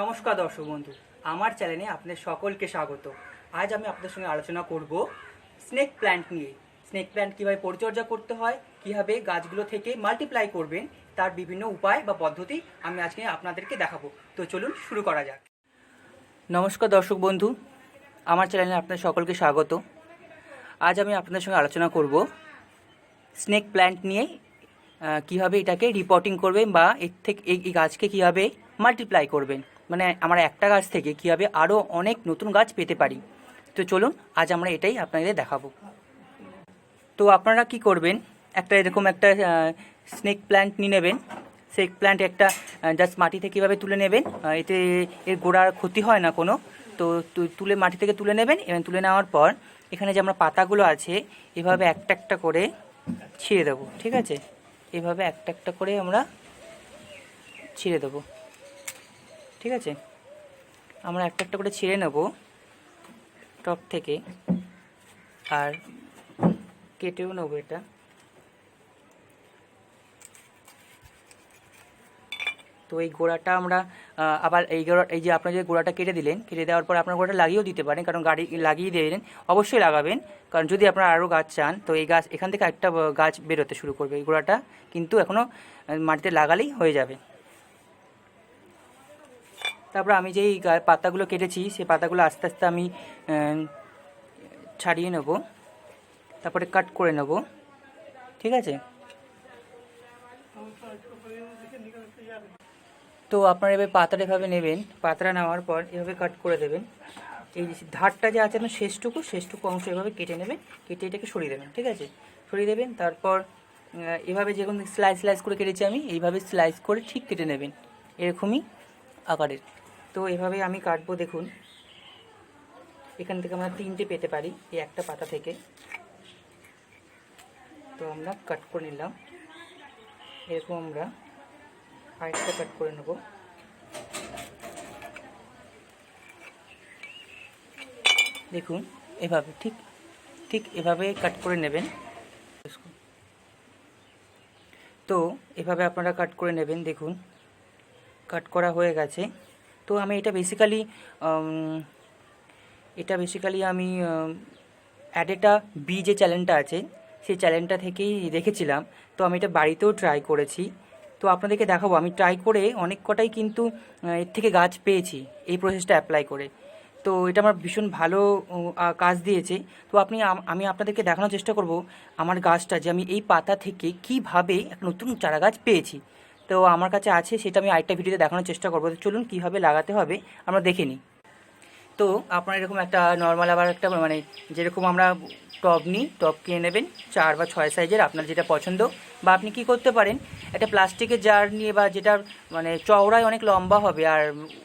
নমস্কার দর্শক বন্ধু, আমার চ্যানেলে আপনাদের সকলকে স্বাগত। আজ আমি আপনাদের সঙ্গে আলোচনা করব স্নেক প্ল্যান্ট নিয়ে। স্নেক প্ল্যান্ট কীভাবে পরিচর্যা করতে হয়, কীভাবে গাছগুলো থেকে মাল্টিপ্লাই করবেন, তার বিভিন্ন উপায় বা পদ্ধতি আমি আজকে আপনাদেরকে দেখাবো। তো চলুন শুরু করা যাক। নমস্কার দর্শক বন্ধু, আমার চ্যানেলে আপনাদের সকলকে স্বাগত। আজ আমি আপনাদের সঙ্গে আলোচনা করব স্নেক প্ল্যান্ট নিয়ে, কীভাবে এটাকে রিপোর্টিং করবেন বা এর থেকে এই গাছকে কীভাবে মাল্টিপ্লাই করবেন, মানে আমরা একটা গাছ থেকে কীভাবে আরও অনেক নতুন গাছ পেতে পারি। তো চলুন আজ আমরা এটাই আপনাদের দেখাবো। তো আপনারা কি করবেন, এরকম একটা স্নেক প্ল্যান্ট নিয়ে নেবেন। স্নেক প্ল্যান্ট একটা জাস্ট মাটি থেকে কীভাবে তুলে নেবেন, এতে এর গোড়ার ক্ষতি হয় না কোনো। তো তুলে মাটি থেকে তুলে নেবেন এবং তুলে নেওয়ার পর এখানে যে আমরা পাতাগুলো আছে এভাবে একটা একটা করে ছিঁড়ে দেবো। ঠিক আছে, এভাবে একটা একটা করে আমরা ছিঁড়ে দেবো। ঠিক আছে, আমরা একটা একটা করে ছিঁড়ে নেব টপ থেকে, আর কেটেও নেব এটা। তো এই গোড়াটা আমরা আবার এই যে আপনার যে গোড়াটা কেটে দিলেন, কেটে দেওয়ার পর আপনার গোড়াটা লাগিয়েও দিতে পারেন, কারণ লাগিয়ে দিলেন অবশ্যই লাগাবেন, কারণ যদি আপনারা আরও গাছ চান তো এই গাছ এখান থেকে একটা গাছ বেরোতে শুরু করবে। এই গোড়াটা কিন্তু এখনও মাটিতে লাগালেই হয়ে যাবে। তারপর আমি যেই পাতাগুলো কেটেছি সেই পাতাগুলো আস্তে আস্তে আমি ছাড়িয়ে নেব, তারপরে কাট করে নেব। ঠিক আছে, তো আপনারা এভাবে পাতাটা এভাবে নেবেন, পাতাটা নেওয়ার পর এভাবে কাট করে দেবেন। এই ধারটা যে আছে না শেষটুকু অংশ এভাবে কেটে নেবেন, কেটে এটাকে সরিয়ে দেবেন। ঠিক আছে, সরিয়ে দেবেন। তারপর এভাবে যেরকম স্লাইস করে কেটেছি আমি, এইভাবে স্লাইস করে ঠিক কেটে নেবেন এরকমই আকারের। তো এভাবে আমি কাটবো। দেখুন এখান থেকে আমরা 3টে পেতে পারি এই একটা পাতা থেকে। তো আমরা কাট করে নিলাম, এরকম আমরা আরেকটা কাট করে নেব। দেখুন এভাবে ঠিক এভাবে কাট করে নেবেন। তো এভাবে আপনারা কাট করে নেবেন। দেখুন কাট করা হয়ে গেছে। তো আমি এটা বেসিক্যালি আমি অ্যাডেটা বি যে চ্যানেলটা আছে সেই চ্যানেলটা থেকেই দেখেছিলাম। তো আমি এটা বাড়িতেও ট্রাই করেছি। তো আপনাদেরকে দেখাবো, আমি ট্রাই করে অনেক কটাই কিন্তু এর থেকে গাছ পেয়েছি এই প্রসেসটা অ্যাপ্লাই করে। তো এটা আমার ভীষণ ভালো কাজ দিয়েছে। তো আমি আপনাদেরকে দেখানোর চেষ্টা করব আমার গাছটা যে আমি এই পাতা থেকে কিভাবে একটা নতুন চারা গাছ পেয়েছি। তো আমার কাছে আছে, সেটা আমি আরেকটা ভিডিওতে দেখানোর চেষ্টা করবো। তো চলুন কীভাবে লাগাতে হবে আমরা দেখে নিই। তো আপনার এরকম একটা নর্মাল আবার একটা মানে যেরকম আমরা টব নিই, টব কিনে নেবেন 4 বা 6 সাইজের, আপনার যেটা পছন্দ। বা আপনি কি করতে পারেন, একটা প্লাস্টিকের জার নিয়ে, বা যেটার মানে চওড়ায় অনেক লম্বা হবে আর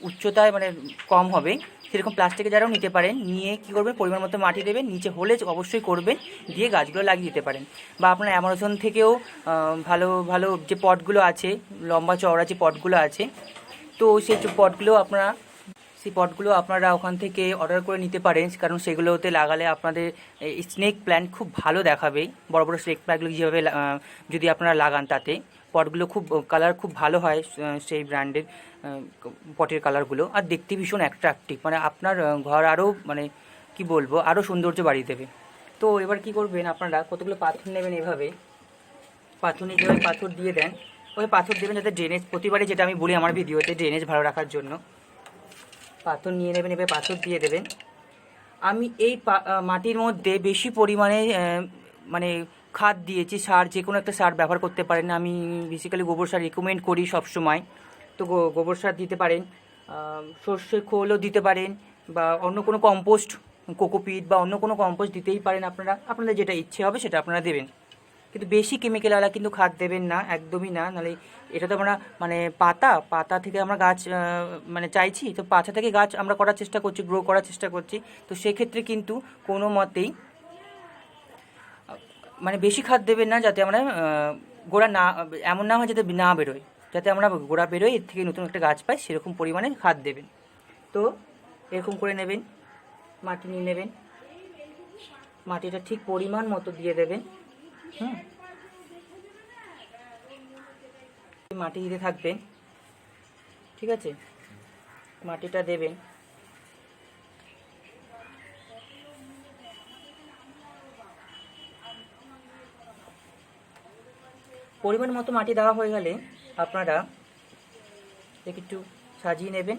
উচ্চতায় মানে কম হবে, সেরকম প্লাস্টিকের জারও নিতে পারেন। নিয়ে কী করবেন, পরিমাণ মতো মাটি দেবেন, নিচে হলে অবশ্যই করবেন, দিয়ে গাছগুলো লাগিয়ে দিতে পারেন। বা আপনার অ্যামাজন থেকেও ভালো ভালো যে পটগুলো আছে, লম্বা চওড়া যে পটগুলো আছে, তো সেই পটগুলো আপনারা ওখান থেকে অর্ডার করে নিতে পারেন, কারণ সেগুলোতে লাগালে আপনাদের স্নেক প্ল্যান্ট খুব ভালো দেখাবে। বড় বড় স্নেক প্ল্যান্টগুলো যেভাবে যদি আপনারা লাগান, তাতে পটগুলো কালার খুব ভালো হয়, সেই ব্র্যান্ডের পটের কালারগুলো, আর দেখতে ভীষণ অ্যাট্রাকটিভ, মানে আপনার ঘর আরও মানে কি বলবো, আরও সৌন্দর্য বাড়িয়ে দেবে। তো এবার কি করবেন, আপনারা কতগুলো পাথর নেবেন, এভাবে পাথর নিয়ে যেভাবে পাথর দিয়ে দেন, ওই পাথর দেবেন যাতে ড্রেনেজ, প্রতিবারই যেটা আমি বলি আমার ভিডিওতে, ড্রেনেজ ভালো রাখার জন্য পাথর নিয়ে নেবেন, এবার পাথর দিয়ে দেবেন। আমি এই মাটির মধ্যে বেশি পরিমাণে মানে খাদ দিয়েছি, সার, যে কোনো একটা সার ব্যবহার করতে পারেন। আমি বেসিক্যালি গোবর সার রেকমেন্ড করি সব সময়। তো গোবর সার দিতে পারেন, সর্ষের খোলও দিতে পারেন, বা অন্য কোনো কম্পোস্ট, কোকোপিট বা অন্য কোনো কম্পোস্ট দিতেই পারেন। আপনাদের যেটা ইচ্ছে হবে সেটা আপনারা দেবেন, কিন্তু বেশি কেমিক্যালওয়ালা কিন্তু খাদ দেবেন না, একদমই না। নাহলে এটা তো আমরা মানে পাতা থেকে আমরা গাছ মানে চাইছি, তো পাতা থেকে গাছ আমরা করার চেষ্টা করছি, গ্রো করার চেষ্টা করছি। তো সেক্ষেত্রে কিন্তু কোনো মতেই মানে বেশি খাদ দেবেন না, যাতে আমরা গোড়া না, এমন না হয় যাতে না বেরোয়, যাতে আমরা গোড়া বেরোয়, এর থেকে নতুন একটা গাছ পাই, সেরকম পরিমাণে খাদ দেবেন। তো এরকম করে নেবেন, মাটি নিয়ে নেবেন, মাটিটা ঠিক পরিমাণ মতো দিয়ে দেবেন। মাটি দিতে থাকবেন। ঠিক আছে, মাটিটা দেবেন। পরিমাণ মতো মাটি দেওয়া হয়ে গেলে আপনারা একটু সাজিয়ে নেবেন।